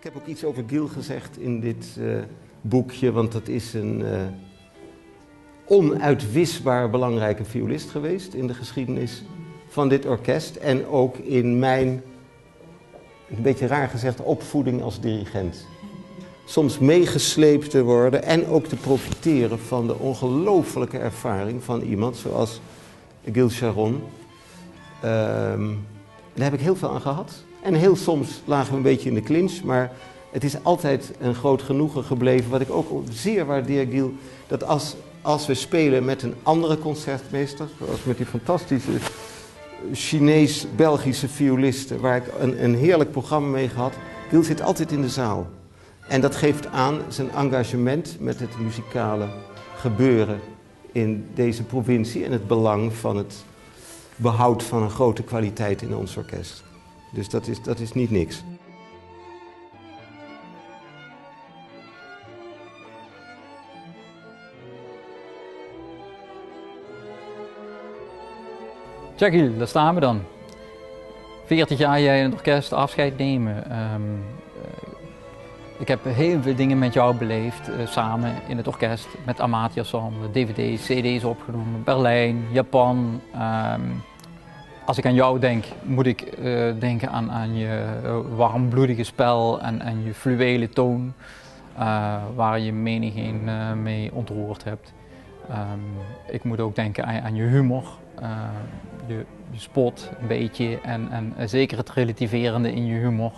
Ik heb ook iets over Gil gezegd in dit boekje, want dat is een onuitwisbaar belangrijke violist geweest in de geschiedenis van dit orkest. En ook in mijn, een beetje raar gezegd, opvoeding als dirigent. Soms meegesleept te worden en ook te profiteren van de ongelooflijke ervaring van iemand zoals Gil Sharon. Daar heb ik heel veel aan gehad. En heel soms lagen we een beetje in de clinch, maar het is altijd een groot genoegen gebleven. Wat ik ook zeer waardeer, Gil, dat als we spelen met een andere concertmeester, zoals met die fantastische Chinees-Belgische violisten, waar ik een heerlijk programma mee gehad, Gil zit altijd in de zaal. En dat geeft aan zijn engagement met het muzikale gebeuren in deze provincie en het belang van het behoud van een grote kwaliteit in ons orkest. Dus dat is niet niks. Tja Gil, daar staan we dan. 40 jaar jij in het orkest afscheid nemen. Ik heb heel veel dingen met jou beleefd, samen in het orkest, met Amati Ensemble, dvd's, cd's opgenomen, Berlijn, Japan. Als ik aan jou denk, moet ik denken aan je warmbloedige spel en je fluwele toon, waar je menigeen mee ontroerd hebt. Ik moet ook denken aan je humor, je spot een beetje en zeker het relativerende in je humor.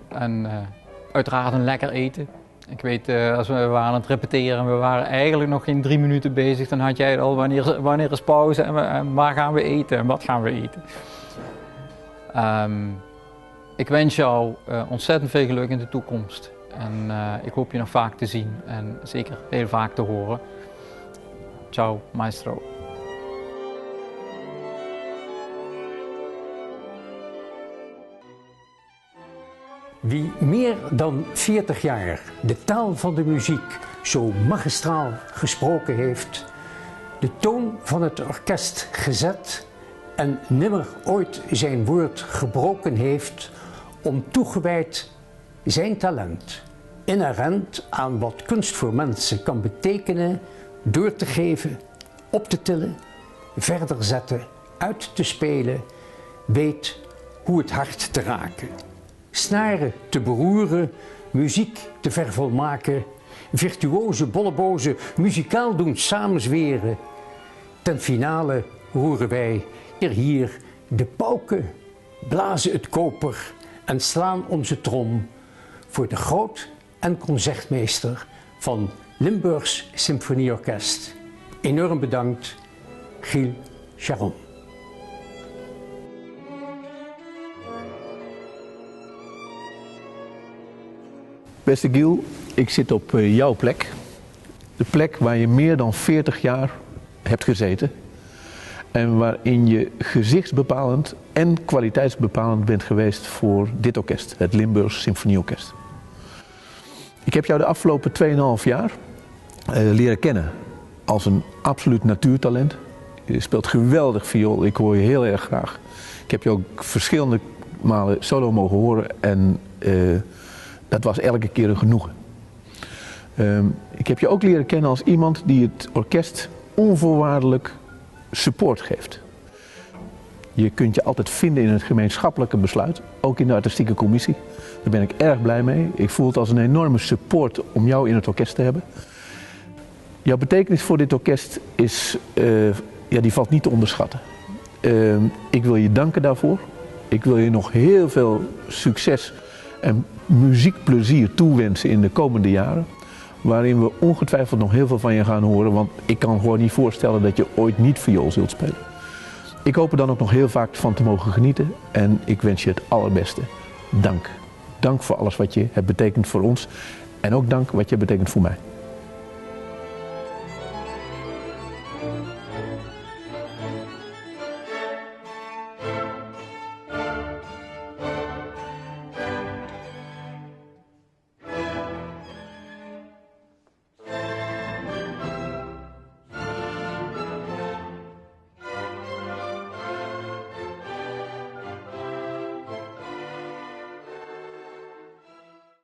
En uiteraard een lekker eten. Ik weet, als we waren aan het repeteren, we waren eigenlijk nog geen 3 minuten bezig, dan had jij het al, wanneer is pauze en waar gaan we eten en wat gaan we eten. Ik wens jou ontzettend veel geluk in de toekomst. En ik hoop je nog vaak te zien en zeker heel vaak te horen. Ciao, maestro. Wie meer dan 40 jaar de taal van de muziek zo magistraal gesproken heeft, de toon van het orkest gezet en nimmer ooit zijn woord gebroken heeft, om toegewijd zijn talent, inherent aan wat kunst voor mensen kan betekenen, door te geven, op te tillen, verder zetten, uit te spelen, weet hoe het hart te raken. Snaren te beroeren, muziek te vervolmaken, virtuoze bollebozen muzikaal doen samenzweren. Ten finale roeren wij hier de pauken, blazen het koper en slaan onze trom voor de groot- en concertmeester van Limburgs Symfonieorkest. Enorm bedankt, Gil Sharon. Beste Gil, ik zit op jouw plek. De plek waar je meer dan 40 jaar hebt gezeten. En waarin je gezichtsbepalend en kwaliteitsbepalend bent geweest voor dit orkest, het Limburgs Symfonieorkest. Ik heb jou de afgelopen 2,5 jaar leren kennen als een absoluut natuurtalent. Je speelt geweldig viool, ik hoor je heel erg graag. Ik heb je ook verschillende malen solo mogen horen en dat was elke keer een genoegen. Ik heb je ook leren kennen als iemand die het orkest onvoorwaardelijk support geeft. Je kunt je altijd vinden in het gemeenschappelijke besluit, ook in de artistieke commissie. Daar ben ik erg blij mee. Ik voel het als een enorme support om jou in het orkest te hebben. Jouw betekenis voor dit orkest is, die valt niet te onderschatten. Ik wil je danken daarvoor. Ik wil je nog heel veel succes en muziekplezier toewensen in de komende jaren. Waarin we ongetwijfeld nog heel veel van je gaan horen, want ik kan gewoon niet voorstellen dat je ooit niet viool zult spelen. Ik hoop er dan ook nog heel vaak van te mogen genieten en ik wens je het allerbeste. Dank. Dank voor alles wat je hebt betekend voor ons en ook dank wat je betekent voor mij.